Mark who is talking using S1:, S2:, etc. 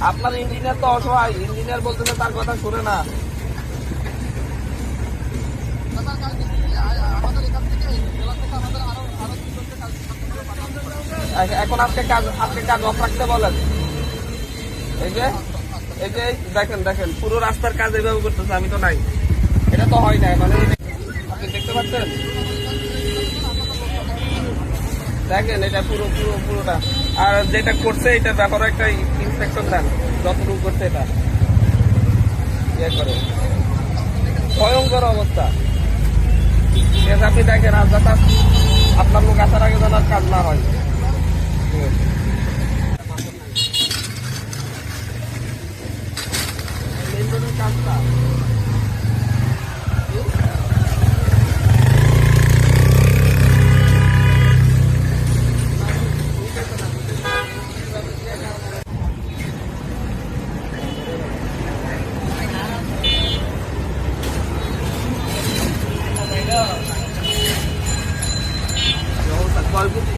S1: আপনার ইঞ্জিনিয়ার তো অসহায়, ইঞ্জিনিয়ার বলতেছে তার কথা শুনে না। এখন আজকে কাজ অফ রাখতে বলেন। এই যে দেখেন পুরো রাস্তার কাজ এইভাবে করতেছে, আমি তো নাই, এটা তো হয় না। মানে আপনি দেখতে পাচ্ছেন, দেখেন এটা পুরোটা। আর যেটা করছে এটার ব্যাপারে একটা ইন্সপেকশন দেন, যতটুকু করছে এটা ইয়ে করে। ভয়ঙ্কর অবস্থা। ঠিক আছে, আপনি দেখেন আর যাতে আপনার লোক আসার আগে যেন কাজ না হয়। ঠিক আছে, মেইন রোডের কাজটা